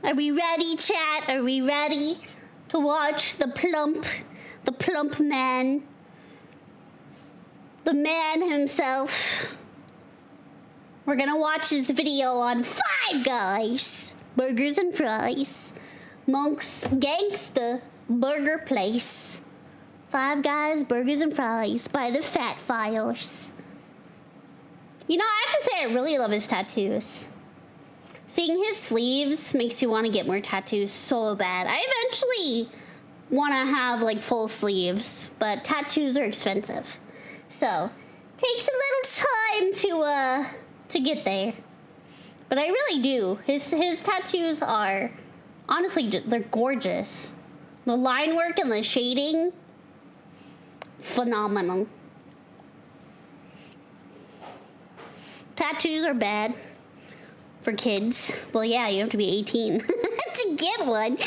Are we ready, chat? Are we ready to watch the plump man? The man himself. We're gonna watch his video on Five Guys Burgers and Fries. Monk's Gangster Burger Place. Five Guys Burgers and Fries by the Fat Files. You know, I have to say I really love his tattoos. Seeing his sleeves makes you want to get more tattoos so bad. I eventually want to have like full sleeves, but tattoos are expensive. So, takes a little time to get there. But I really do. His tattoos are, honestly, they're gorgeous. The line work and the shading, phenomenal. Tattoos are bad for kids. Well, yeah, you have to be 18 to get one.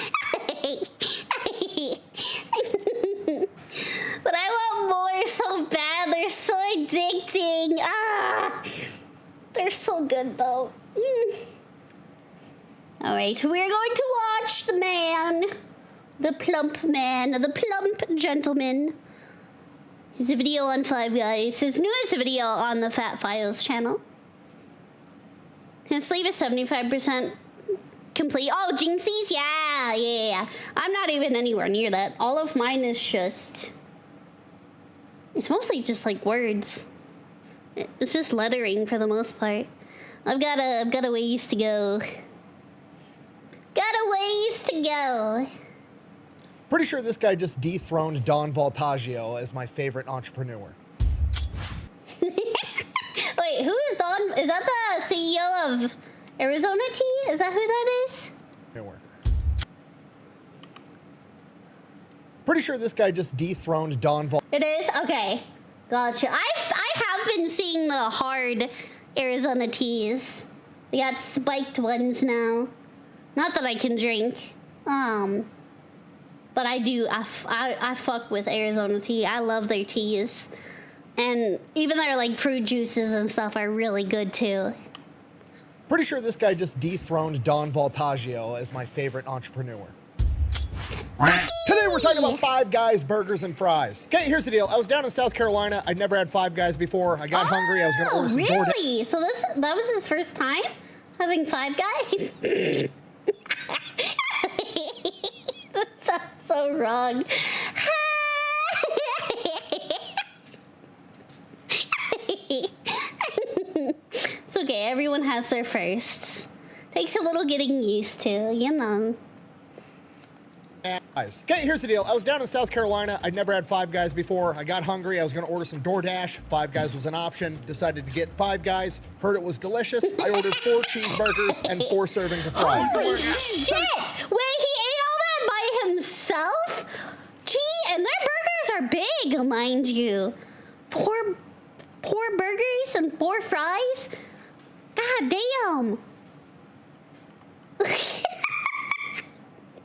But I want more so bad. They're so addicting. Ah, they're so good though. All right, we're going to watch the man, the plump gentleman. His video on Five Guys, his newest video on the Fat Files channel. His sleeve is 75% complete. Oh, Jinxies? Yeah. I'm not even anywhere near that. All of mine is just... It's mostly just like words. It's just lettering for the most part. I've got a ways to go. Pretty sure this guy just dethroned Don Voltaggio as my favorite entrepreneur. Wait, who is Don? Is that the CEO of Arizona Tea? Is that who that is? Pretty sure this guy just dethroned Don Vol. It is? Okay. Gotcha. I have been seeing the hard Arizona teas. They got spiked ones now. Not that I can drink. But I do. I fuck with Arizona tea. I love their teas. And even their like fruit juices and stuff are really good too. Pretty sure this guy just dethroned Don Voltaggio as my favorite entrepreneur. Today we're talking about Five Guys Burgers and Fries. Okay, here's the deal. I was down in South Carolina. I'd never had Five Guys before. I got hungry. I was going to order some DoorDash. Really? So that was his first time having Five Guys? That sounds so wrong. It's okay. Everyone has their firsts. Takes a little getting used to, you know. Okay, here's the deal. I was down in South Carolina. I'd never had Five Guys before. I got hungry. I was going to order some DoorDash. Five Guys was an option. Decided to get Five Guys. Heard it was delicious. I ordered 4 cheeseburgers and 4 servings of fries. Holy shit! Wait, he ate all that by himself? Gee, and their burgers are big, mind you. 4 burgers and 4 fries? God damn.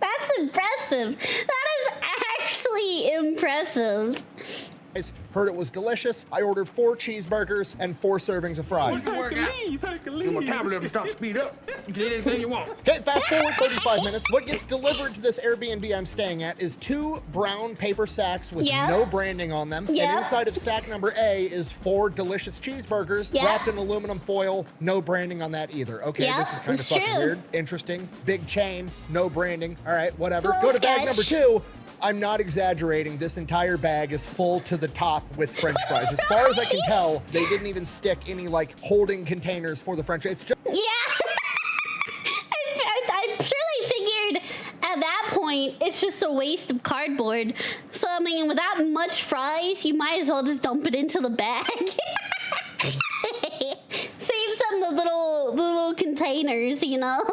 That's impressive. That is actually impressive. Heard it was delicious. I ordered 4 cheeseburgers and 4 servings of fries. Do my tablet stop, speed up. You get anything you want. Okay, fast forward 35 minutes. What gets delivered to this Airbnb I'm staying at is 2 brown paper sacks with no branding on them. Yeah. And inside of sack number A is 4 delicious cheeseburgers wrapped in aluminum foil. No branding on that either. Okay, this is kind of fucking weird. Interesting. Big chain, no branding. All right, whatever. Go to bag number 2. I'm not exaggerating. This entire bag is full to the top with French fries. As far as I can tell, they didn't even stick any like holding containers for the French fries. It's just I surely figured at that point it's just a waste of cardboard. So I mean, without much fries, you might as well just dump it into the bag. Save some of the little containers, you know.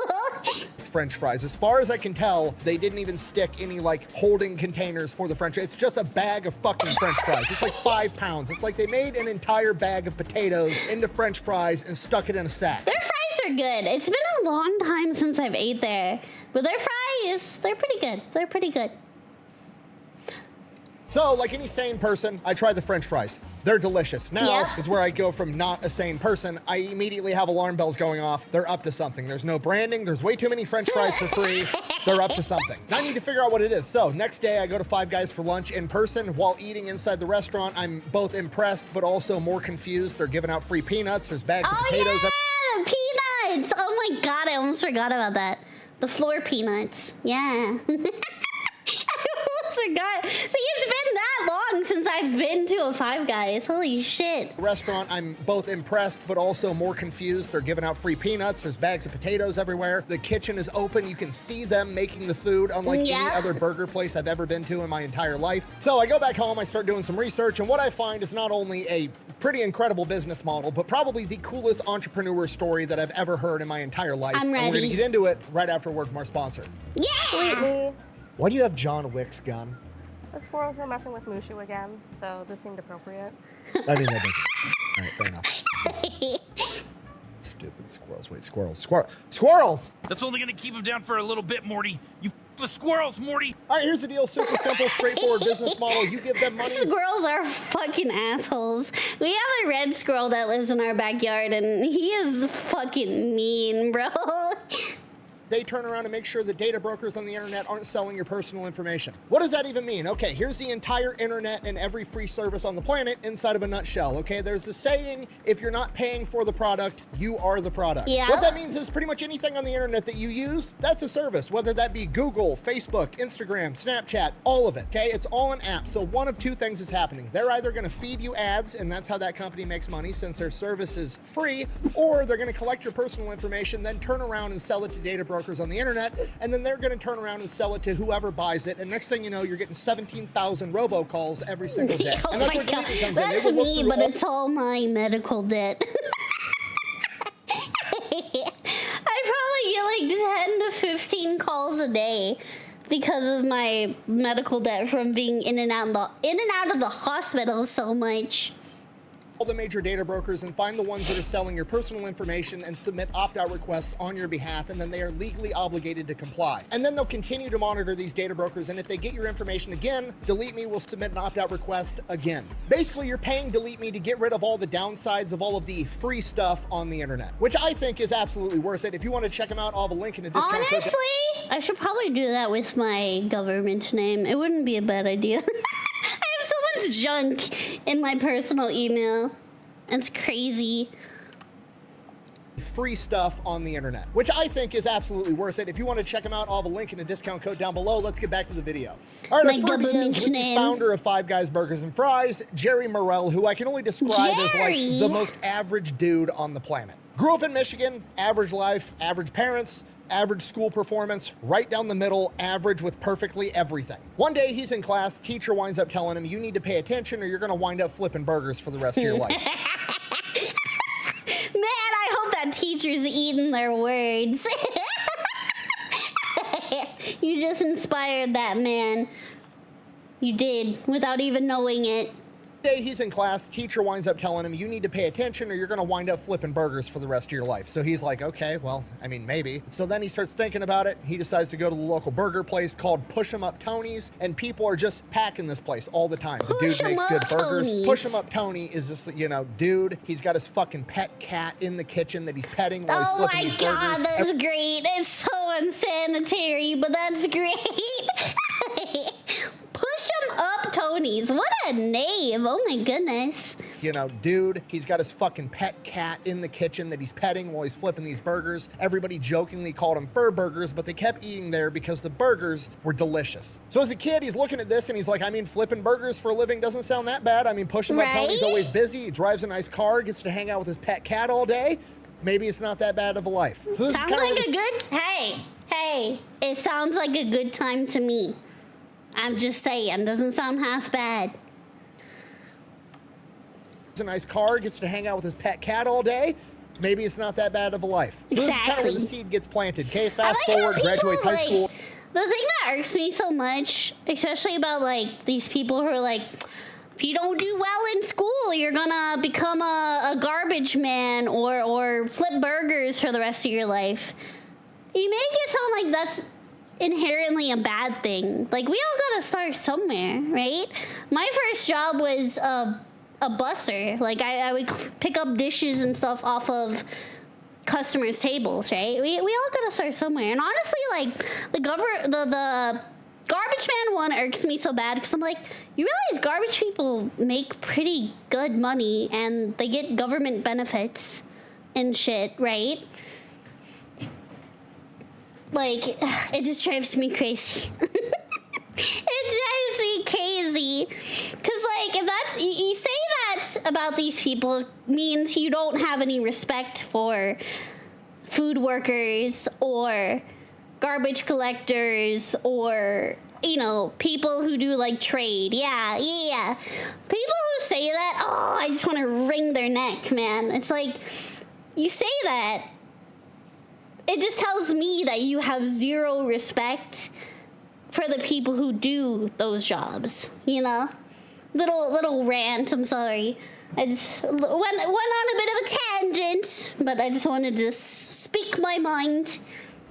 French fries. As far as I can tell, they didn't even stick any like holding containers for the French fries. It's just a bag of fucking French fries. It's like 5 pounds. It's like they made an entire bag of potatoes into French fries and stuck it in a sack. Their fries are good. It's been a long time since I've ate there, but their fries, they're pretty good. They're pretty good. So, like any sane person, I tried the French fries. They're delicious. Now is where I go from not a sane person. I immediately have alarm bells going off. They're up to something. There's no branding. There's way too many French fries for free. They're up to something. Now I need to figure out what it is. So next day I go to Five Guys for lunch in person. While eating inside the restaurant, I'm both impressed but also more confused. They're giving out free peanuts. There's bags of potatoes. Yeah, peanuts. Oh my God, I almost forgot about that. The floor peanuts. Yeah. I almost forgot. See, it's been that long since I've been to a Five Guys. Holy shit. Restaurant, I'm both impressed but also more confused. They're giving out free peanuts. There's bags of potatoes everywhere. The kitchen is open. You can see them making the food, unlike any other burger place I've ever been to in my entire life. So I go back home, I start doing some research, and what I find is not only a pretty incredible business model, but probably the coolest entrepreneur story that I've ever heard in my entire life. I'm ready. And we're gonna get into it right after a word from our sponsor. Yeah! Why do you have John Wick's gun? The squirrels were messing with Mushu again, so this seemed appropriate. I mean, that doesn't. All right, fair enough. Stupid squirrels. Wait, squirrels! That's only gonna keep them down for a little bit, Morty. You the squirrels, Morty. All right, here's the deal. Super simple, straightforward business model. You give them money. Squirrels are fucking assholes. We have a red squirrel that lives in our backyard, and he is fucking mean, bro. They turn around and make sure the data brokers on the internet aren't selling your personal information. What does that even mean? Okay, here's the entire internet and every free service on the planet inside of a nutshell, okay? There's a saying, if you're not paying for the product, you are the product. Yeah. What that means is pretty much anything on the internet that you use, that's a service, whether that be Google, Facebook, Instagram, Snapchat, all of it, okay? It's all an app. So one of two things is happening. They're either gonna feed you ads, and that's how that company makes money since their service is free, or they're gonna collect your personal information, then turn around and sell it to data brokers on the internet, and then they're going to turn around and sell it to whoever buys it, and next thing you know, you're getting 17,000 robocalls every single day. Oh and that's my where God. Deleemy comes That's in. me, but it's all my medical debt. I probably get like 10 to 15 calls a day because of my medical debt from being in and out of the hospital so much. All the major data brokers and find the ones that are selling your personal information and submit opt-out requests on your behalf, and then they are legally obligated to comply. And then they'll continue to monitor these data brokers, and if they get your information again, Deleemy will submit an opt-out request again. Basically, you're paying Deleemy to get rid of all the downsides of all of the free stuff on the internet, which I think is absolutely worth it. If you want to check them out, I'll have a link in the discount code. Honestly, I should probably do that with my government name. It wouldn't be a bad idea. I have someone's junk in my personal email. It's crazy. Free stuff on the internet, which I think is absolutely worth it. If you want to check them out, I'll have a link in the discount code down below. Let's get back to the video. All right, our story begins with the founder of Five Guys Burgers and Fries, Jerry Morrell, who I can only describe as like the most average dude on the planet. Grew up in Michigan, average life, average parents, average school performance, right down the middle, average with perfectly everything. One day he's in class, teacher winds up telling him, you need to pay attention or you're gonna wind up flipping burgers for the rest of your life. Man, I hope that teacher's eating their words. You just inspired that man. You did, without even knowing it. Day he's in class, teacher winds up telling him, you need to pay attention or you're gonna wind up flipping burgers for the rest of your life. So he's like, okay, well, I mean, maybe. So then he starts thinking about it. He decides to go to the local burger place called Push 'em Up Tony's, and people are just packing this place all the time. The dude makes good burgers. Push 'em Up Tony is this, you know, dude, he's got his fucking pet cat in the kitchen that he's petting while he's flipping these burgers. Oh my God, that's great. It's so unsanitary, but that's great. Push 'em Up Tony's. What a name. Oh my goodness. You know, dude, he's got his fucking pet cat in the kitchen that he's petting while he's flipping these burgers. Everybody jokingly called them fur burgers, but they kept eating there because the burgers were delicious. So as a kid, he's looking at this and he's like, I mean, flipping burgers for a living doesn't sound that bad. I mean, Push 'em Up Tony's always busy. He drives a nice car, gets to hang out with his pet cat all day. Maybe it's not that bad of a life. So this sounds is like a good, hey, it sounds like a good time to me. I'm just saying, doesn't sound half bad. A nice car, gets to hang out with his pet cat all day. Maybe it's not that bad of a life. So this is kind of where the seed gets planted. Okay, fast forward, graduates high school. The thing that irks me so much, especially about like these people who are like, if you don't do well in school, you're gonna become a garbage man or flip burgers for the rest of your life. You make it sound like that's inherently a bad thing. Like, we all gotta start somewhere, right? My first job was a busser. Like, I would pick up dishes and stuff off of customers' tables, right? We all gotta start somewhere. And honestly, like, the garbage man one irks me so bad because I'm like, you realize garbage people make pretty good money and they get government benefits and shit, right? Like, it just drives me crazy. It drives me crazy. Because, like, if that's, you say that about these people means you don't have any respect for food workers or garbage collectors or, you know, people who do, like, trade. Yeah. People who say that, oh, I just want to wring their neck, man. It's like, you say that, it just tells me that you have zero respect for the people who do those jobs, you know? Little rant, I'm sorry. I just went on a bit of a tangent, but I just wanted to speak my mind.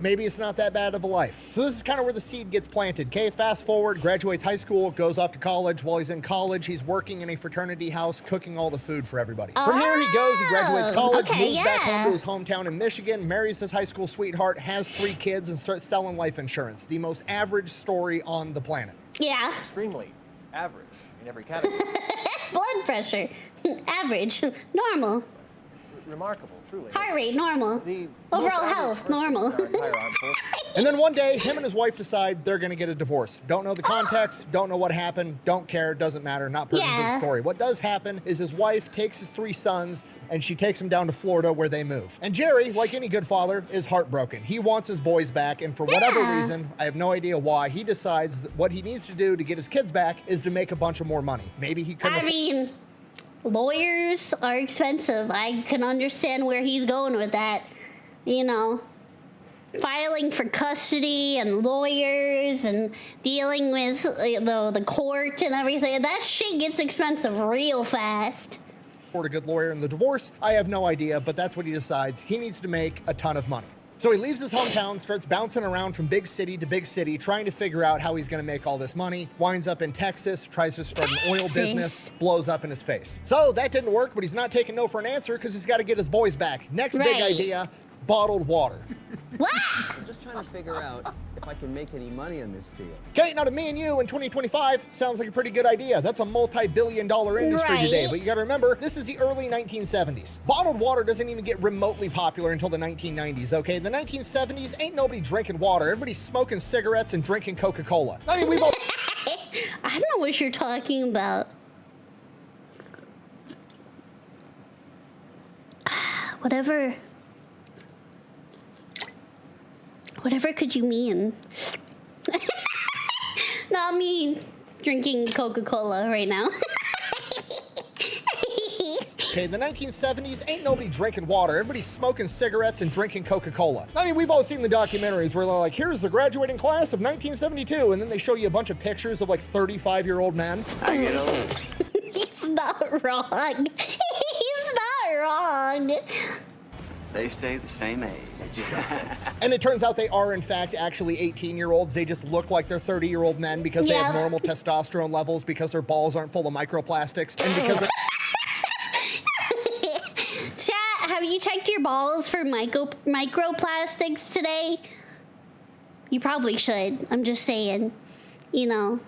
Maybe it's not that bad of a life. So this is kind of where the seed gets planted. Okay, fast forward, graduates high school, goes off to college. While he's in college, he's working in a fraternity house, cooking all the food for everybody. From here he goes, he graduates college, moves back home to his hometown in Michigan, marries his high school sweetheart, has 3 kids, and starts selling life insurance. The most average story on the planet. Yeah. Extremely average in every category. Blood pressure, average, normal. Remarkable, truly. Heart rate, normal. The overall health, normal. And then one day, him and his wife decide they're going to get a divorce. Don't know the context, don't know what happened, don't care, doesn't matter, not part of the story. What does happen is his wife takes his 3 sons and she takes them down to Florida where they move. And Jerry, like any good father, is heartbroken. He wants his boys back, and for whatever reason, I have no idea why, he decides that what he needs to do to get his kids back is to make a bunch of more money. Maybe he could. I mean, lawyers are expensive. I can understand where he's going with that. You know, filing for custody and lawyers and dealing with the court and everything. That shit gets expensive real fast. A good lawyer in the divorce, I have no idea, but that's what he decides. He needs to make a ton of money. So he leaves his hometown, starts bouncing around from big city to big city, trying to figure out how he's going to make all this money, winds up in Texas, tries to start an oil business, blows up in his face. So that didn't work, but he's not taking no for an answer because he's got to get his boys back. Next big idea, bottled water. What? I'm just trying to figure out if I can make any money on this deal. Okay, now to me and you in 2025, sounds like a pretty good idea. That's a multi-billion-dollar industry today, but you gotta remember, this is the early 1970s. Bottled water doesn't even get remotely popular until the 1990s, okay? In the 1970s, ain't nobody drinking water. Everybody's smoking cigarettes and drinking Coca-Cola. I mean, we've all... I don't know what you're talking about. Whatever could you mean? Not me drinking Coca-Cola right now. Okay, in the 1970s, ain't nobody drinking water. Everybody's smoking cigarettes and drinking Coca-Cola. I mean, we've all seen the documentaries where they're like, here's the graduating class of 1972, and then they show you a bunch of pictures of like 35-year-old men. I get old. He's not wrong. He's not wrong. They stay the same age. And it turns out they are, in fact, actually 18-year-olds. They just look like they're 30-year-old men because they have normal testosterone levels, because their balls aren't full of microplastics, and because... Chat, have you checked your balls for microplastics today? You probably should. I'm just saying. You know,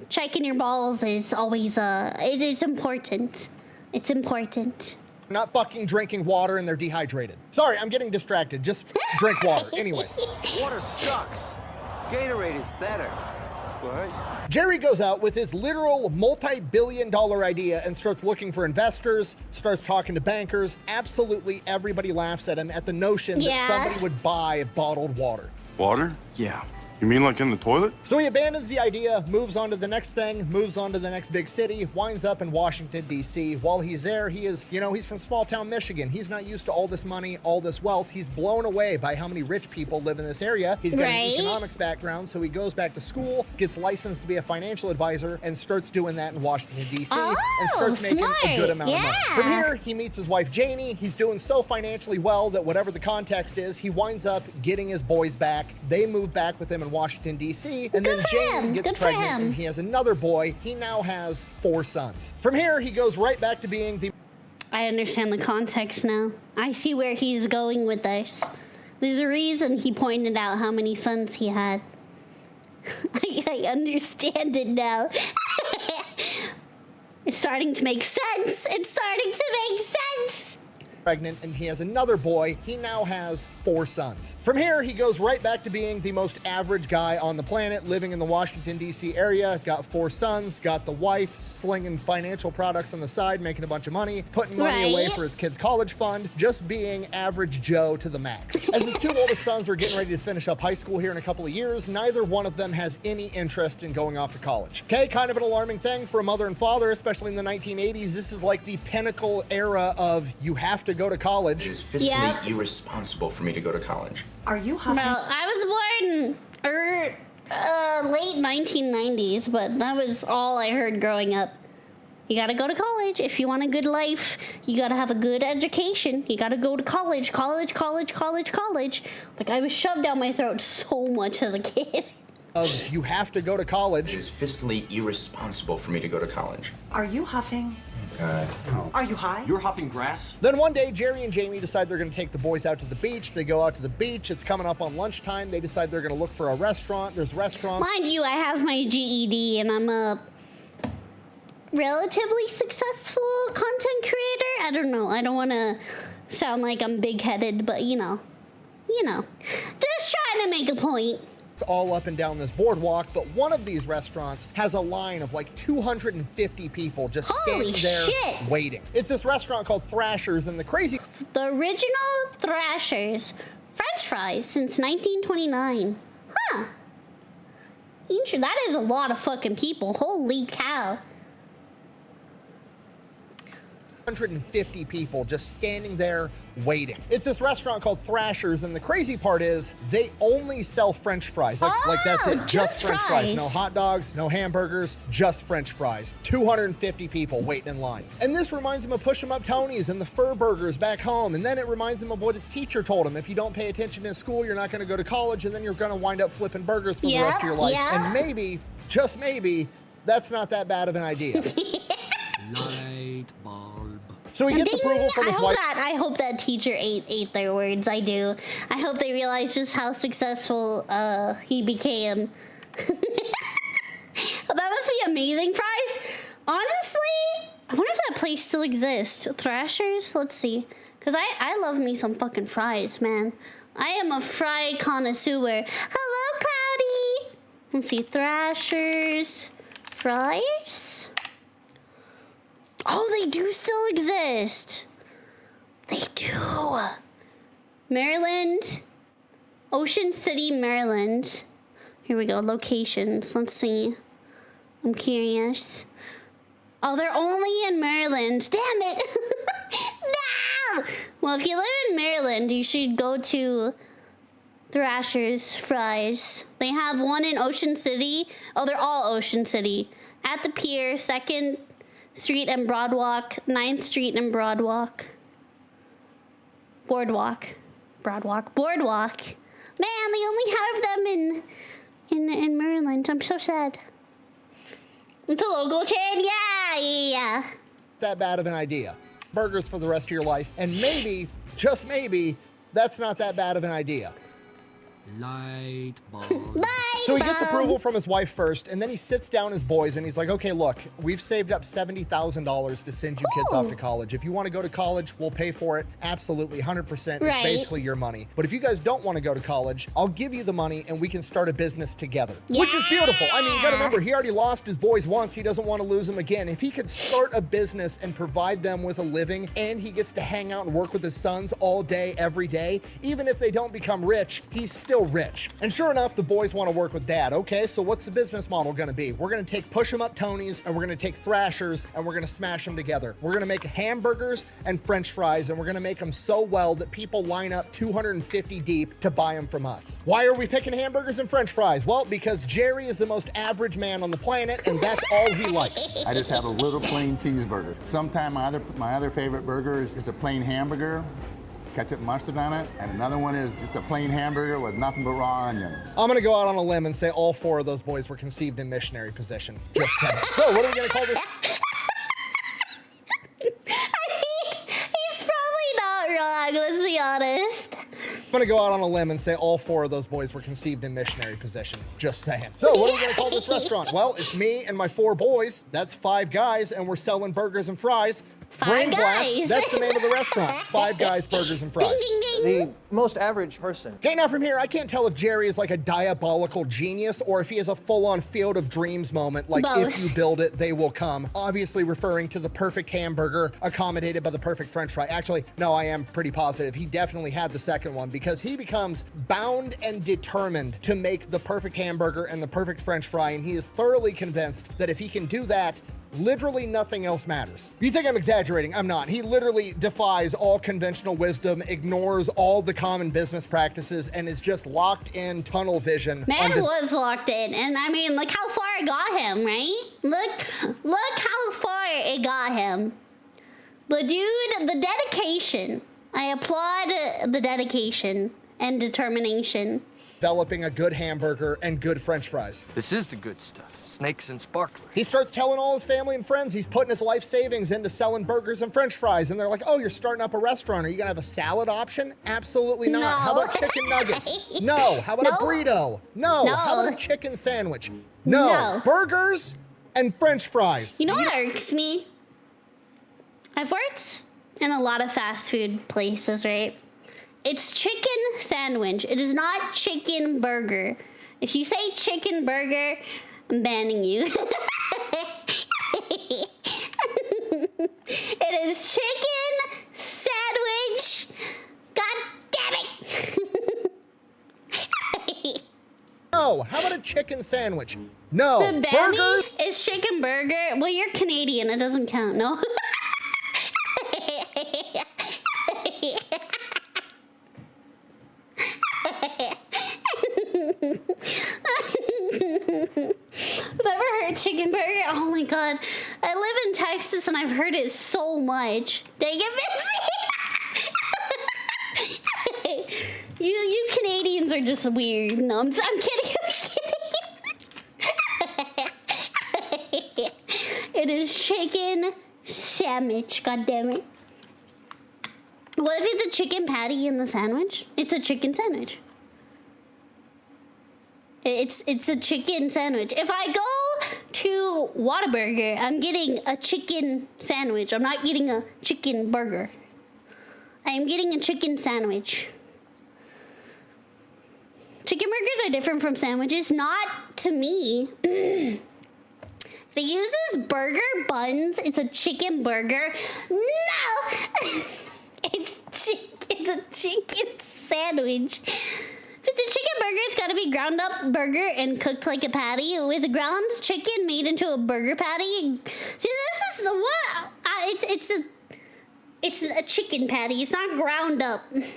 checking your balls is always, it is important. It's important. Not fucking drinking water and they're dehydrated. Sorry, I'm getting distracted. Just drink water. Anyways. Water sucks. Gatorade is better. What? Jerry goes out with his literal multi-billion-dollar idea and starts looking for investors, starts talking to bankers. Absolutely everybody laughs at him at the notion that somebody would buy bottled water. Water? Yeah. You mean like in the toilet? So he abandons the idea, moves on to the next thing, moves on to the next big city, winds up in Washington, D.C. While he's there, he's from small town Michigan. He's not used to all this money, all this wealth. He's blown away by how many rich people live in this area. He's got an economics background, so he goes back to school, gets licensed to be a financial advisor, and starts doing that in Washington, D.C. and starts making a good amount of money. From here, he meets his wife, Janie. He's doing so financially well that whatever the context is, he winds up getting his boys back. They move back with him in Washington, D.C., and then Jane gets pregnant, and he has another boy. He now has 4 sons. From here, he goes right back to being the... I understand the context now. I see where he's going with this. There's a reason he pointed out how many sons he had. I understand it now. It's starting to make sense. It's starting to make sense. Pregnant, and he has another boy. He now has 4 sons. From here, he goes right back to being the most average guy on the planet, living in the Washington, D.C. area, got 4 sons, got the wife, slinging financial products on the side, making a bunch of money, putting money away for his kid's college fund, just being average Joe to the max. As his 2 oldest sons are getting ready to finish up high school here in a couple of years, neither one of them has any interest in going off to college. Okay, kind of an alarming thing for a mother and father, especially in the 1980s. This is like the pinnacle era of you have to go to college. It is fiscally irresponsible for me to go to college. Are you huffing? Well, I was born late 1990s, but that was all I heard growing up. You gotta go to college if you want a good life. You gotta have a good education. You gotta go to college. Like, I was shoved down my throat so much as a kid. You have to go to college. It is fiscally irresponsible for me to go to college. Are you huffing? No. Are you high? You're huffing grass? Then one day, Jerry and Jamie decide they're going to take the boys out to the beach. They go out to the beach. It's coming up on lunchtime. They decide they're going to look for a restaurant. There's restaurants. Mind you, I have my GED and I'm a relatively successful content creator. I don't know. I don't want to sound like I'm big-headed, but you know. Just trying to make a point. It's all up and down this boardwalk, but one of these restaurants has a line of like 250 people just standing there waiting. It's this restaurant called Thrasher's, and the original Thrasher's French fries since 1929. Huh. That is a lot of fucking people. Holy cow. 150 people just standing there waiting. It's this restaurant called Thrasher's, and the crazy part is they only sell French fries. Like that's it, just French fries. No hot dogs, no hamburgers, just French fries. 250 people waiting in line. And this reminds him of Push 'em Up Tony's and the Fur Burgers back home. And then it reminds him of what his teacher told him. If you don't pay attention in school, you're not gonna go to college, and then you're gonna wind up flipping burgers for the rest of your life. And maybe, just maybe, that's not that bad of an idea. Light bulb. So he gets approval from his wife. I hope that teacher ate their words. I do. I hope they realize just how successful he became. That must be amazing fries. Honestly, I wonder if that place still exists. Thrasher's? Let's see. Because I love me some fucking fries, man. I am a fry connoisseur. Hello, Cloudy. Let's see. Thrasher's fries. Oh, they do still exist. They do. Maryland. Ocean City, Maryland. Here we go. Locations. Let's see. I'm curious. Oh, they're only in Maryland. Damn it. No! Well, if you live in Maryland, you should go to Thrasher's Fries. They have one in Ocean City. Oh, they're all Ocean City. At the pier, 2nd Street and Broadwalk, 9th Street and Boardwalk. Man, they only have them in Maryland. I'm so sad. It's a local chain, yeah. That bad of an idea. Burgers for the rest of your life, and maybe, just maybe, that's not that bad of an idea. Light bulb. So he gets approval from his wife first, and then he sits down his boys and he's like, okay, look, we've saved up $70,000 to send you kids off to college. If you want to go to college, we'll pay for it. Absolutely, 100%. It's basically your money. But if you guys don't want to go to college, I'll give you the money and we can start a business together. Yeah. Which is beautiful. I mean, you gotta remember, he already lost his boys once. He doesn't want to lose them again. If he could start a business and provide them with a living, and he gets to hang out and work with his sons all day, every day, even if they don't become rich, he's still still rich. And sure enough, the boys want to work with Dad. Okay, so what's the business model going to be? We're going to take push-em-up Tonys, and we're going to take Thrashers, and we're going to smash them together. We're going to make hamburgers and French fries, and we're going to make them so well that people line up 250 deep to buy them from us. Why are we picking hamburgers and French fries? Well, because Jerry is the most average man on the planet, and that's all he likes. I just have a little plain cheeseburger. Sometimes my other favorite burger is a plain hamburger, ketchup and mustard on it, and another one is just a plain hamburger with nothing but raw onions. I'm gonna go out on a limb and say all 4 of those boys were conceived in missionary position. Just saying. So what are we gonna call this? He's probably not wrong, let's be honest. I'm gonna go out on a limb and say all 4 of those boys were conceived in missionary position. Just saying. So what are we gonna call this restaurant? Well, it's me and my 4 boys. That's 5 guys, and we're selling burgers and fries. Five Blast, Guys. that's the name of the restaurant. 5 Guys, Burgers and Fries. Ding, ding, ding. The most average person. Okay, now from here, I can't tell if Jerry is like a diabolical genius or if he has a full-on Field of Dreams moment, like Both. if you build it, they will come. Obviously referring to the perfect hamburger accommodated by the perfect French fry. Actually, no, I am pretty positive. He definitely had the second one because he becomes bound and determined to make the perfect hamburger and the perfect French fry, and he is thoroughly convinced that if he can do that, literally nothing else matters. You think I'm exaggerating? I'm not. He literally defies all conventional wisdom, ignores all the common business practices, and is just locked in tunnel vision. Man was locked in, and I mean, look how far it got him, right? Look how far it got him. The dude, the dedication. I applaud the dedication and determination. Developing a good hamburger and good French fries. This is the good stuff. Snakes and sparklers. He starts telling all his family and friends he's putting his life savings into selling burgers and French fries, and they're like, oh, you're starting up a restaurant. Are you gonna have a salad option? Absolutely not. No. How about chicken nuggets? No. How about a burrito? No. No. How about a chicken sandwich? No. Burgers and French fries. You know what irks me? I've worked in a lot of fast food places, right? It's chicken sandwich. It is not chicken burger. If you say chicken burger, I'm banning you. It is chicken sandwich. God damn it. No. How about a chicken sandwich? No. The banning Burger is chicken burger. Well, you're Canadian. It doesn't count. No. Never heard chicken burger? Oh my god. I live in Texas and I've heard it so much. Dang it, Mintzey! You Canadians are just weird. No, I'm kidding. It is chicken sandwich, god damn it. What if it's a chicken patty in the sandwich? It's a chicken sandwich. It's a chicken sandwich. If I go to Whataburger, I'm getting a chicken sandwich. I'm not getting a chicken burger. I am getting a chicken sandwich. Chicken burgers are different from sandwiches. Not to me. If it uses burger buns, it's a chicken burger. No! It's a chicken sandwich. If it's a chicken burger, it's gotta be ground up burger and cooked like a patty with ground chicken made into a burger patty. See, this is the what? It's a chicken patty. It's not ground up. Chicken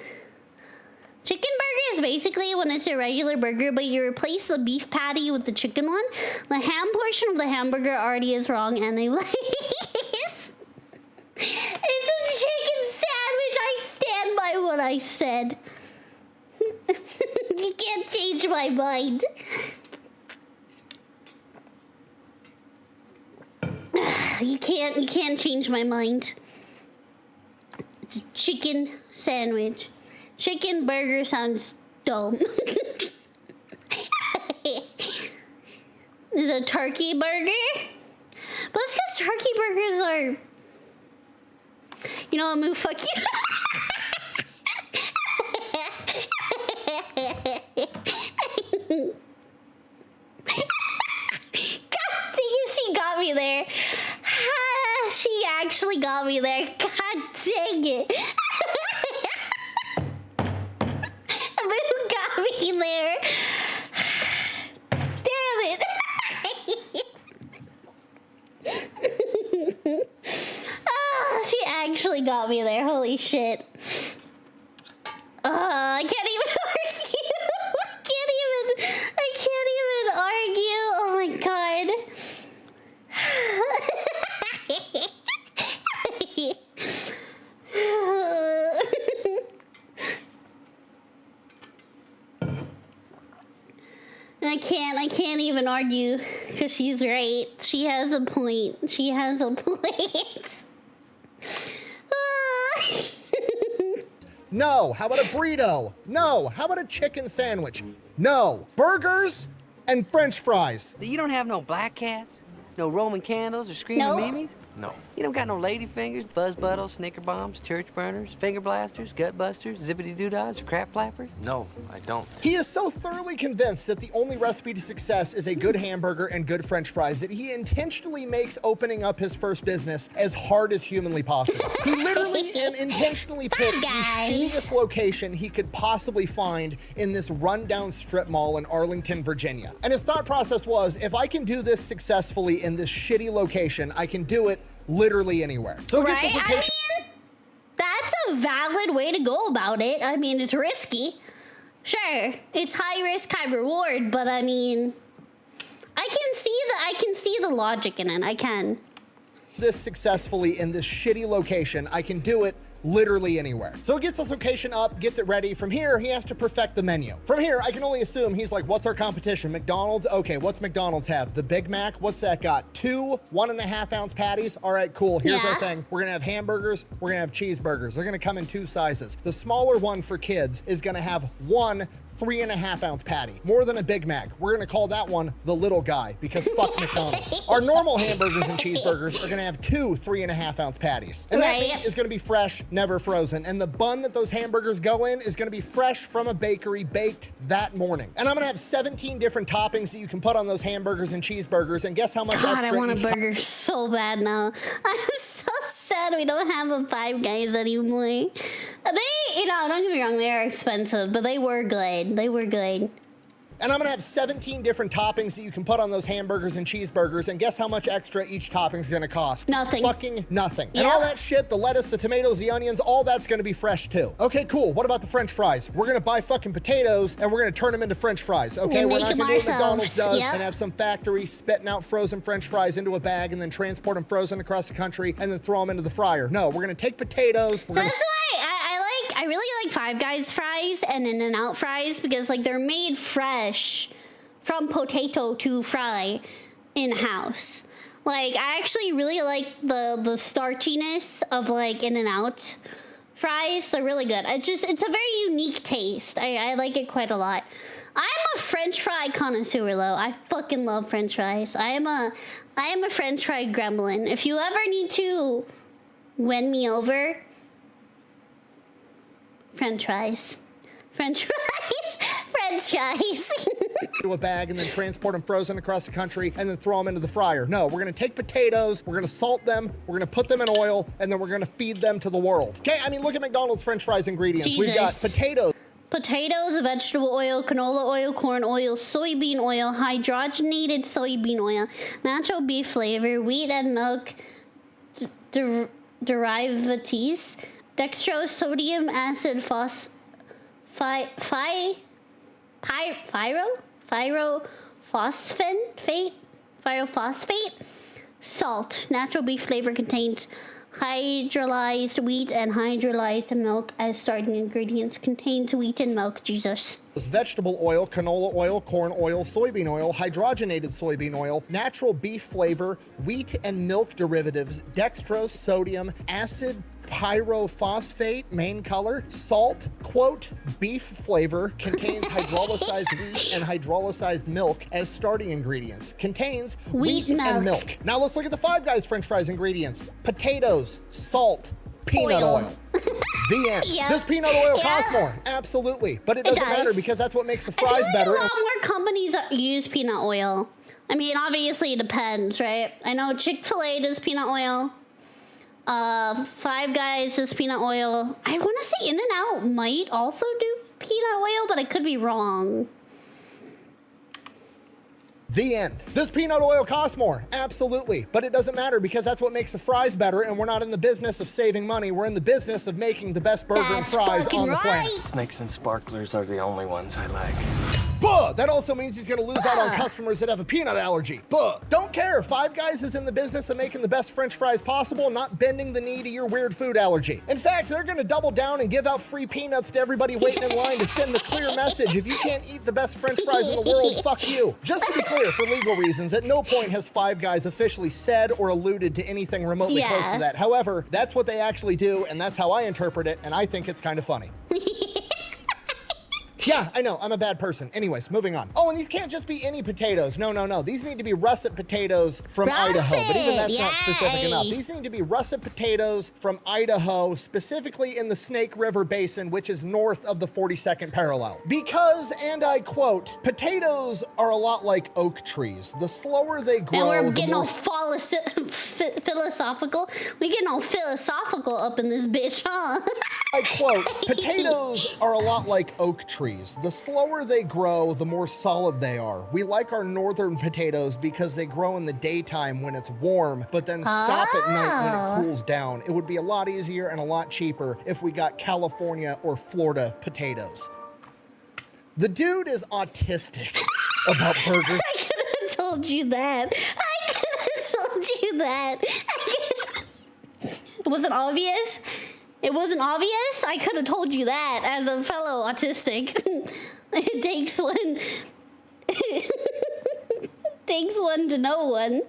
burger is basically when it's a regular burger, but you replace the beef patty with the chicken one. The ham portion of the hamburger already is wrong anyways. It's a chicken sandwich. I stand by what I said. You can't change my mind. You can't change my mind. It's a chicken sandwich. Chicken burger sounds dumb. It's a turkey burger? But it's because turkey burgers are... You know what, Moo? Fuck you. God dang it, she got me there. She actually got me there. God dang it. Moo got me me there. Damn it. Oh, she actually got me there. Holy shit. I can't even argue. I can't even argue. Oh my god. I can't even argue because she's right. She has a point. She has a point. No. How about a burrito? No. How about a chicken sandwich? No. Burgers and French fries. You don't have no black cats? No Roman candles or screaming memes? No. You don't got no lady fingers, buzz buttles, snicker bombs, church burners, finger blasters, gut busters, zippity doodads, or crap flappers? No, I don't. He is so thoroughly convinced that the only recipe to success is a good hamburger and good French fries that he intentionally makes opening up his first business as hard as humanly possible. He literally and intentionally picks the shittiest location he could possibly find in this rundown strip mall in Arlington, Virginia. And his thought process was, if I can do this successfully in this shitty location, I can do it literally anywhere. So right? I mean, that's a valid way to go about it. I mean, it's risky. Sure, it's high risk, high reward, but I mean, I can see the logic in it. I can. This successfully in this shitty location, I can do it literally anywhere. So he gets this location up, gets it ready. From here, he has to perfect the menu. From here, I can only assume he's like, what's our competition? McDonald's? Okay, what's McDonald's have? The Big Mac? What's that got? 2 1.5 ounce patties? All right, cool. Here's our thing. We're gonna have hamburgers. We're gonna have cheeseburgers. They're gonna come in 2 sizes. The smaller one for kids is gonna have 1 3.5 ounce patty, more than a Big Mac. We're gonna call that one the little guy because fuck McDonald's. Our normal hamburgers and cheeseburgers are gonna have 2 3.5 ounce patties. And that meat is gonna be fresh, never frozen. And the bun that those hamburgers go in is gonna be fresh from a bakery, baked that morning. And I'm gonna have 17 different toppings that you can put on those hamburgers and cheeseburgers. And guess how much God, extra I want a burger so bad now. I'm so sad we don't have a Five Guys anymore. They, don't get me wrong, they are expensive, but they were good. They were good. And I'm gonna have 17 different toppings that you can put on those hamburgers and cheeseburgers, and guess how much extra each topping's gonna cost? Nothing. Fucking nothing. And all that shit, the lettuce, the tomatoes, the onions, all that's gonna be fresh too. Okay, cool. What about the French fries? We're gonna buy fucking potatoes and we're gonna turn them into French fries. Okay, we're not gonna do what McDonald's does and have some factory spitting out frozen French fries into a bag and then transport them frozen across the country and then throw them into the fryer. No, we're gonna take potatoes. So that's why I really like Five Guys fries and In-N-Out fries because like they're made fresh from potato to fry in-house. Like I actually really like the starchiness of like In-N-Out fries. They're really good. It's a very unique taste. I like it quite a lot. I'm a French fry connoisseur though. I fucking love French fries. I am a French fry gremlin. If you ever need to win me over, French fries. French fries. French fries. To a bag and then transport them frozen across the country and then throw them into the fryer. No, we're gonna take potatoes, we're gonna salt them, we're gonna put them in oil, and then we're gonna feed them to the world. Okay, I mean, look at McDonald's French fries ingredients. Jesus. We've got potatoes. Potatoes, vegetable oil, canola oil, corn oil, soybean oil, hydrogenated soybean oil, natural beef flavor, wheat and milk derivatives, dextrose, sodium acid pyrophosphate, salt. Natural beef flavor contains hydrolyzed wheat and hydrolyzed milk as starting ingredients. Contains wheat and milk. Jesus. Vegetable oil, canola oil, corn oil, soybean oil, hydrogenated soybean oil, natural beef flavor, wheat and milk derivatives, dextrose, sodium, acid, pyrophosphate, main color, salt, quote, beef flavor, contains hydrolyzed wheat and hydrolyzed milk as starting ingredients, contains wheat and milk. Now let's look at the Five Guys French fries ingredients. Potatoes, salt, peanut oil. The end. Does peanut oil cost more? Absolutely. But it doesn't matter because that's what makes the fries better. A lot more companies use peanut oil. I mean, obviously it depends, right? I know Chick-fil-A does peanut oil. Five Guys does peanut oil. I want to say In-N-Out might also do peanut oil, but I could be wrong. The end. Does peanut oil cost more? Absolutely. But it doesn't matter because that's what makes the fries better, and we're not in the business of saving money. We're in the business of making the best burger and fries on the planet. Snakes and sparklers are the only ones I like. Buh! That also means he's gonna lose out on customers that have a peanut allergy. Buh! Don't care. Five Guys is in the business of making the best French fries possible, not bending the knee to your weird food allergy. In fact, they're gonna double down and give out free peanuts to everybody waiting in line to send the clear message. If you can't eat the best French fries in the world, fuck you. Just to be clear, for legal reasons, at no point has Five Guys officially said or alluded to anything remotely close to that. However, that's what they actually do, and that's how I interpret it, and I think it's kind of funny. Yeah, I know, I'm a bad person. Anyways, moving on. Oh, and these can't just be any potatoes. No, no, no. These need to be russet potatoes from Idaho, but even that's not specific enough. These need to be russet potatoes from Idaho, specifically in the Snake River Basin, which is north of the 42nd parallel. Because, and I quote, potatoes are a lot like oak trees. The slower they grow, and we're getting all philosophical. We getting all philosophical up in this bitch, huh? I quote, potatoes are a lot like oak trees. The slower they grow, the more solid they are. We like our northern potatoes because they grow in the daytime when it's warm, but then stop at night when it cools down. It would be a lot easier and a lot cheaper if we got California or Florida potatoes. The dude is autistic about burgers. I could have told you that. I could have told you that. It wasn't obvious. It wasn't obvious? I could have told you that as a fellow autistic. It takes one. Takes one to know one.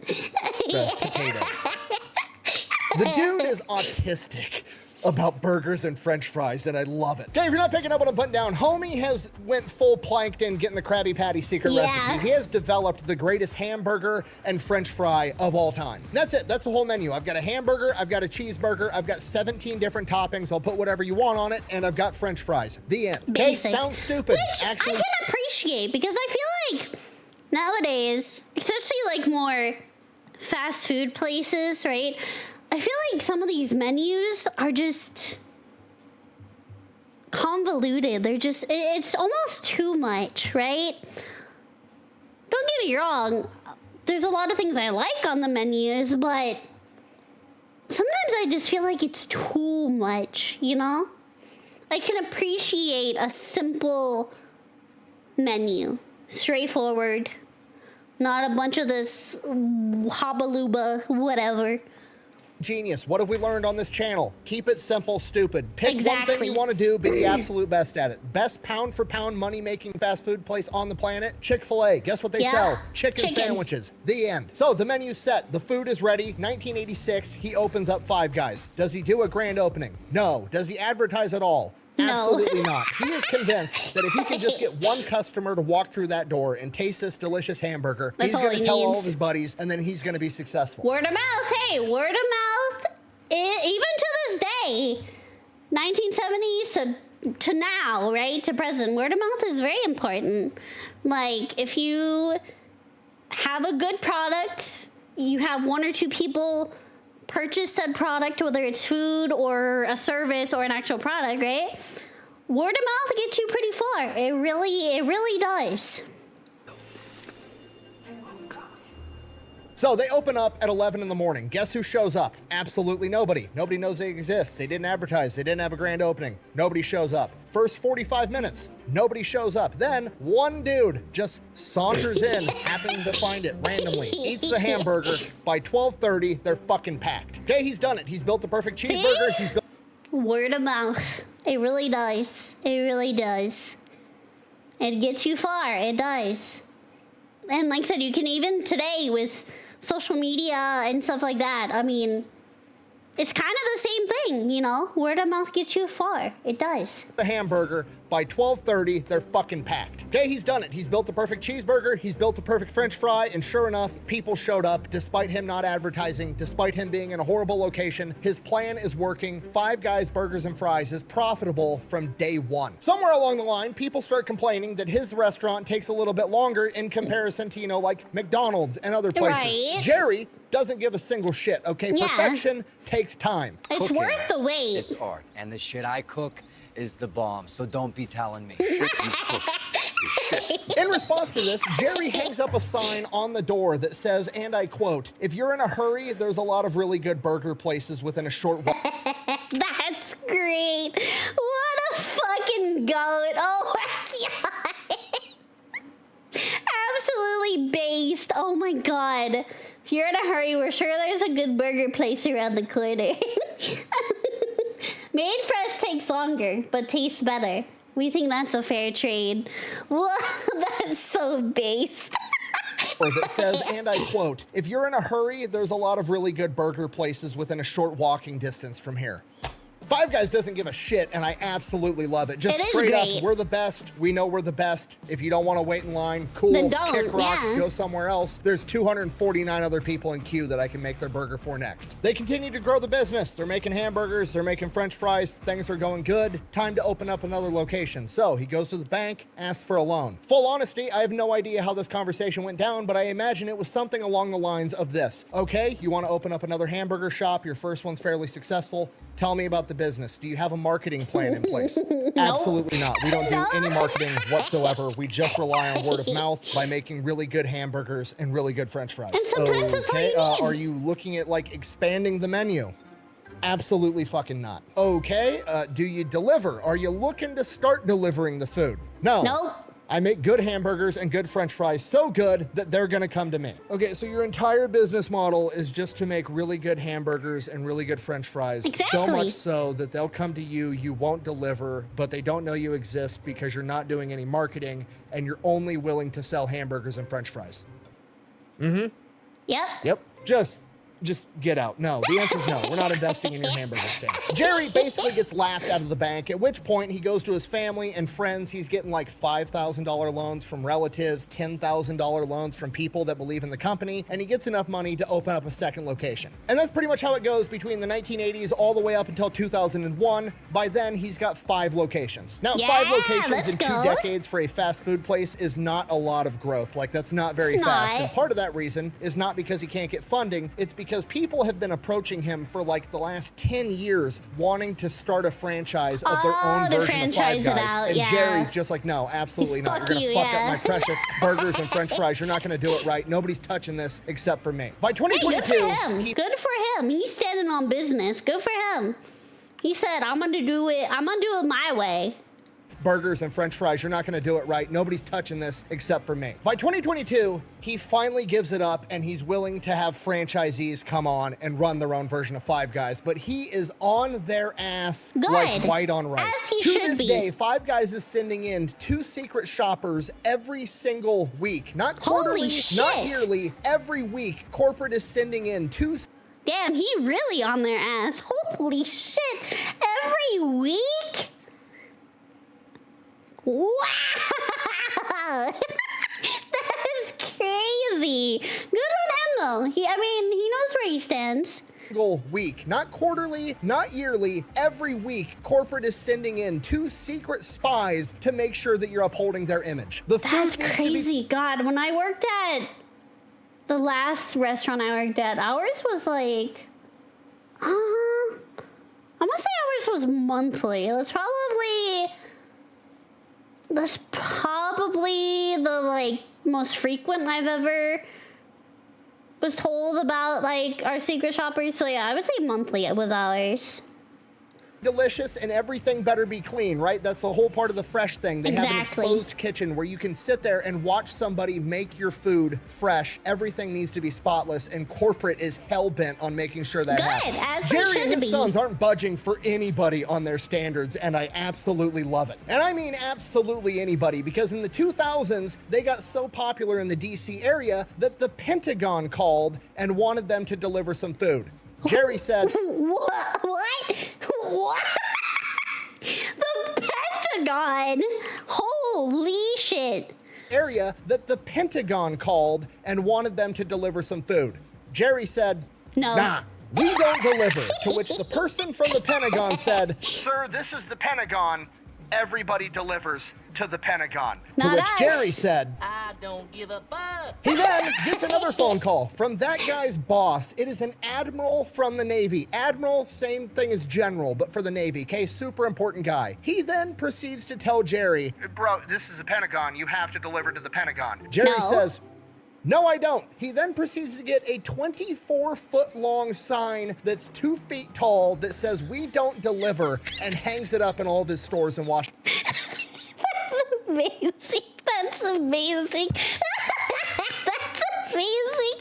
Potatoes. The dude is autistic about burgers and French fries, and I love it. Okay, if you're not picking up what I'm putting down, homie has went full plankton getting the Krabby Patty secret recipe. He has developed the greatest hamburger and French fry of all time. That's it. That's the whole menu. I've got a hamburger, I've got a cheeseburger, I've got 17 different toppings. I'll put whatever you want on it, and I've got French fries. The end. Okay, sounds stupid. Which actually, I can appreciate because I feel like nowadays, especially like more fast food places, right? I feel like some of these menus are just convoluted. They're just, it's almost too much, right? Don't get me wrong. There's a lot of things I like on the menus, but sometimes I just feel like it's too much, you know? I can appreciate a simple menu, straightforward, not a bunch of this hobbaluba, whatever. Genius. What have we learned on this channel? Keep it simple, stupid. Pick one thing you want to do, be the absolute best at it. Best pound for pound money-making fast food place on the planet, Chick-fil-A. Guess what they sell? Chicken sandwiches. The end. So the menu's set. The food is ready. 1986, he opens up Five Guys. Does he do a grand opening? No. Does he advertise at all? Absolutely not. He is convinced that if he can just get one customer to walk through that door and taste this delicious hamburger, he's going to tell all of his buddies, and then he's going to be successful. Word of mouth. Hey, word of mouth. Even to this day, 1970s to now, right, to present, word of mouth is very important. Like, if you have a good product, you have one or two people purchase said product, whether it's food or a service or an actual product, right? Word of mouth gets you pretty far. It really does. So they open up at 11 in the morning. Guess who shows up? Absolutely nobody. Nobody knows they exist. They didn't advertise. They didn't have a grand opening. Nobody shows up. First 45 minutes, nobody shows up. Then one dude just saunters in, happening to find it randomly, eats the hamburger. By 12:30, they're fucking packed. Okay, he's done it. He's built the perfect cheeseburger. He's built word of mouth. It really does. It really does. It gets you far. It does. And like I said, you can even today with social media and stuff like that, I mean, it's kind of the same thing, you know? Word of mouth gets you far. It does. The hamburger. By 12:30, they're fucking packed. Okay, he's done it. He's built the perfect cheeseburger. He's built the perfect French fry. And sure enough, people showed up despite him not advertising, despite him being in a horrible location. His plan is working. Five Guys Burgers and Fries is profitable from day one. Somewhere along the line, people start complaining that his restaurant takes a little bit longer in comparison to, you know, like McDonald's and other places. Right. Jerry doesn't give a single shit, okay? Yeah. Perfection takes time. It's worth the wait. It's art, and the shit I cook is the bomb, so don't be telling me. In response to this, Jerry hangs up a sign on the door that says, and I quote, "If you're in a hurry, there's a lot of really good burger places within a short walk." That's great. What a fucking goat. Oh my god. Absolutely based. Oh my god. If you're in a hurry, we're sure there's a good burger place around the corner. Made fresh takes longer, but tastes better. We think that's a fair trade. Whoa, that's so based. Or that says, and I quote, "If you're in a hurry, there's a lot of really good burger places within a short walking distance from here." Five Guys doesn't give a shit, and I absolutely love it. Just straight up, we're the best. We know we're the best. If you don't want to wait in line, cool, Then don't, kick rocks, yeah. go somewhere else. There's 249 other people in queue that I can make their burger for next. They continue to grow the business. They're making hamburgers. They're making French fries. Things are going good. Time to open up another location. So he goes to the bank, asks for a loan. Full honesty, I have no idea how this conversation went down, but I imagine it was something along the lines of this. Okay, you want to open up another hamburger shop. Your first one's fairly successful. Tell me about the business. Do you have a marketing plan in place? Absolutely not. We don't do any marketing whatsoever. We just rely on word of mouth by making really good hamburgers and really good French fries. And sometimes that's all you need. Are you looking at like expanding the menu? Absolutely fucking not. Okay, do you deliver? Are you looking to start delivering the food? No. Nope. I make good hamburgers and good French fries so good that they're gonna come to me. Okay, so your entire business model is just to make really good hamburgers and really good French fries. Exactly. So much so that they'll come to you, you won't deliver, but they don't know you exist because you're not doing any marketing and you're only willing to sell hamburgers and French fries. Mm-hmm. Yep. Just get out. No, the answer is no. We're not investing in your hamburger stand. Jerry basically gets laughed out of the bank, at which point he goes to his family and friends. He's getting like $5,000 loans from relatives, $10,000 loans from people that believe in the company, and he gets enough money to open up a second location. And that's pretty much how it goes between the 1980s all the way up until 2001. By then, he's got 5 locations. Now, 5 locations in 2 decades for a fast food place is not a lot of growth. Like, that's not very fast. And part of that reason is not because he can't get funding. It's because people have been approaching him for like the last 10 years wanting to start a franchise of their own version of Five Guys. And Jerry's just like, no, absolutely not. You're gonna fuck up my precious burgers and French fries. You're not gonna do it right. Nobody's touching this except for me. By 2022, good for him. He's standing on business. Good for him. He said, I'm gonna do it my way. Burgers and French fries, you're not gonna do it right. Nobody's touching this except for me. By 2022, he finally gives it up and he's willing to have franchisees come on and run their own version of Five Guys, but he is on their ass like white on rice. As he to should this be. day, Five Guys is sending in 2 secret shoppers every single week. Not quarterly, Holy shit. not yearly, every week. Corporate is sending in 2. Damn, he really on their ass. Holy shit. Every week? Wow! That is crazy. Good on him, though. He knows where he stands. Single week, not quarterly, not yearly, every week, corporate is sending in 2 secret spies to make sure that you're upholding their image. That's crazy. God, when I worked at the last restaurant I worked at, ours was like, I want to say ours was monthly. That's probably the like most frequent I've ever was told about like our secret shoppers. So yeah, I would say monthly it was ours. Delicious and everything better be clean, right? That's the whole part of the fresh thing. They have an exposed kitchen where you can sit there and watch somebody make your food fresh. Everything needs to be spotless, and corporate is hell-bent on making sure that happens. As Jerry and his sons aren't budging for anybody on their standards, and I absolutely love it. And I mean absolutely anybody, because in the 2000s, they got so popular in the DC area that the Pentagon called and wanted them to deliver some food. Jerry said, What? The Pentagon? Holy shit. Area that the Pentagon called and wanted them to deliver some food. Jerry said, no. Nah, we don't deliver. To which the person from the Pentagon said, sir, this is the Pentagon. Everybody delivers to the Pentagon. Not to which us. Jerry said, don't give a fuck. He then gets another phone call from that guy's boss. It is an admiral from the Navy. Admiral, same thing as general, but for the Navy. Okay, super important guy. He then proceeds to tell Jerry, bro, this is the Pentagon. You have to deliver to the Pentagon. Jerry says, no, I don't. He then proceeds to get a 24-foot-long sign that's 2 feet tall that says, we don't deliver, and hangs it up in all of his stores in Washington. That's amazing. That's amazing. That's amazing.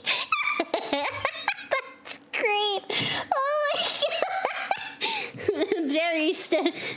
That's great. Oh my God.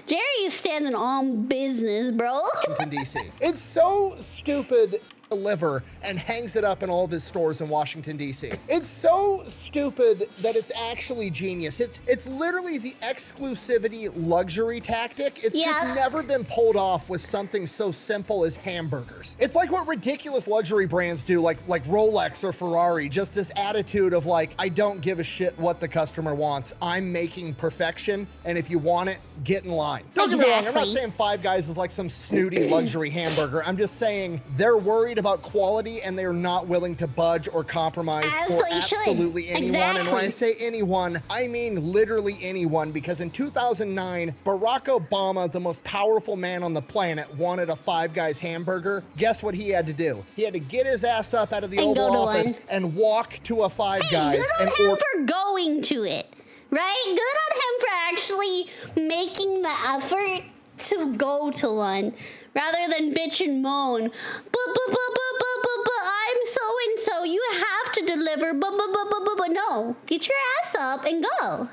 Jerry's standing on business, bro. Washington, D.C. It's so stupid. Deliver and hangs it up in all of his stores in Washington, D.C. It's so stupid that it's actually genius. It's literally the exclusivity luxury tactic. It's just never been pulled off with something so simple as hamburgers. It's like what ridiculous luxury brands do, like Rolex or Ferrari, just this attitude of like, I don't give a shit what the customer wants. I'm making perfection, and if you want it, get in line. Don't get me wrong, I'm not saying Five Guys is like some snooty luxury hamburger. I'm just saying they're worried about quality and they're not willing to budge or compromise for absolutely anyone. And when I say anyone, I mean literally anyone, because in 2009, Barack Obama, the most powerful man on the planet, wanted a Five Guys hamburger. Guess what he had to do? He had to get his ass up out of the Oval Office and walk to a Five Guys good on him for going to it, right? Good on him for actually making the effort to go to one, rather than bitch and moan. But I'm so-and-so, you have to deliver, but no. Get your ass up and go.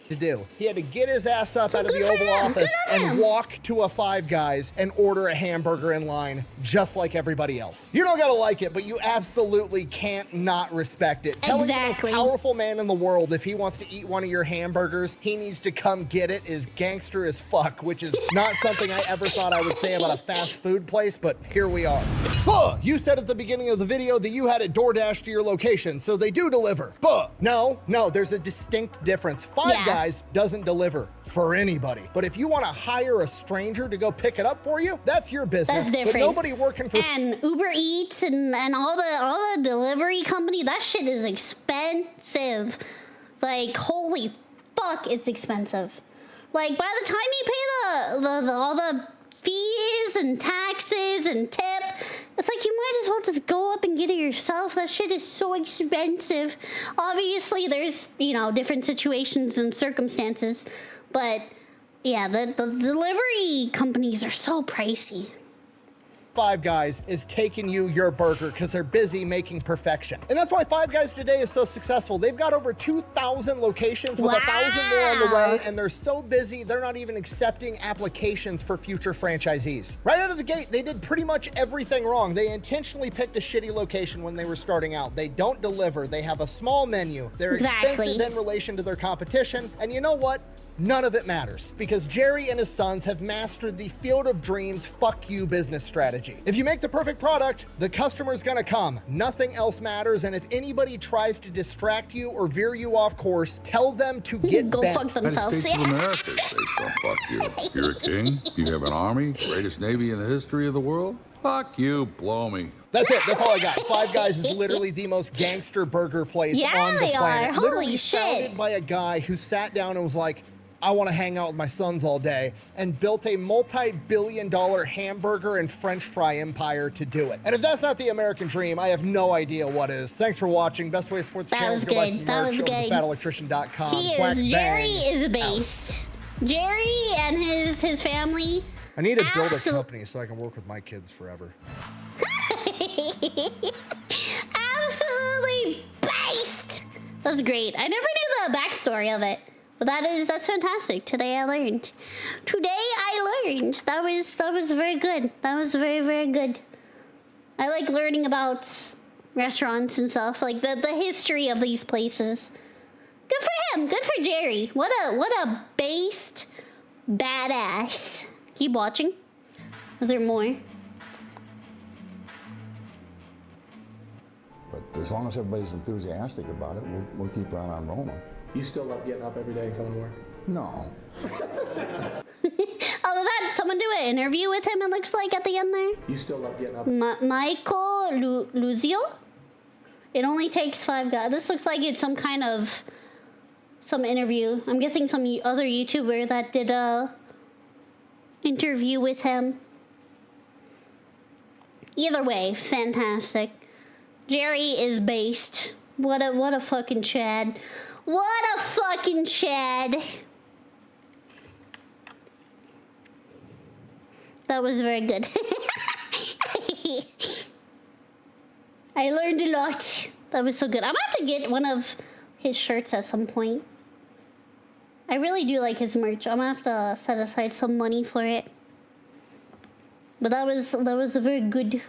To do. He had to get his ass up out of the Oval Office and walk to a Five Guys and order a hamburger in line, just like everybody else. You don't gotta like it, but you absolutely can't not respect it. Telling the most powerful man in the world, if he wants to eat one of your hamburgers, he needs to come get it, is gangster as fuck, which is not something I ever thought I would say about a fast food place, but here we are. You said at the beginning of the video that you had it DoorDash to your location, so they do deliver. No, there's a distinct difference. Five Guys doesn't deliver for anybody. But if you want to hire a stranger to go pick it up for you, that's your business. That's different. But nobody working for Uber Eats and all the delivery company, that shit is expensive. Like, holy fuck, it's expensive. Like, by the time you pay all the fees and taxes and tip, it's like you might as well just go up and get it yourself. That shit is so expensive. Obviously, there's, different situations and circumstances, but yeah, the delivery companies are so pricey. Five Guys is taking you your burger because they're busy making perfection. And that's why Five Guys today is so successful. They've got over 2,000 locations with 1,000 more on the way, and they're so busy, they're not even accepting applications for future franchisees. Right out of the gate, they did pretty much everything wrong. They intentionally picked a shitty location when they were starting out. They don't deliver. They have a small menu. They're expensive in relation to their competition. And you know what? None of it matters, because Jerry and his sons have mastered the field of dreams fuck you business strategy. If you make the perfect product, the customer's gonna come. Nothing else matters, and if anybody tries to distract you or veer you off course, tell them to get go bent. fuck themselves. United States of America say so, fuck you. You're a king, you have an army, greatest navy in the history of the world. Fuck you, blow me. That's it. That's all I got. Five Guys is literally the most gangster burger place on the planet. Holy shit. Founded by a guy who sat down and was like, I want to hang out with my sons all day, and built a multi-billion-dollar hamburger and French fry empire to do it. And if that's not the American dream, I have no idea what is. Thanks for watching. Best way to support the channel is to go buy some merch over at thefatelectrician.com. Jerry is a beast. Jerry and his family. I need to build a company so I can work with my kids forever. Absolutely based. That's great. I never knew the backstory of it. But that's fantastic. Today I learned. That was very good. That was very, very good. I like learning about restaurants and stuff, like the history of these places. Good for him. Good for Jerry. What a based badass. Keep watching. Is there more? But as long as everybody's enthusiastic about it, we'll keep right on rolling. You still love getting up every day and coming to work? No. Oh, someone do an interview with him, it looks like, at the end there. You still love getting up. Michael Luzio? It only takes 5 guys. This looks like it's some kind of... some interview. I'm guessing some other YouTuber that did a interview with him. Either way, fantastic. Jerry is based. What a fucking Chad. What a fucking Chad. That was very good. I learned a lot. That was so good. I'm gonna have to get one of his shirts at some point. I really do like his merch. I'm gonna have to set aside some money for it. But that was a very good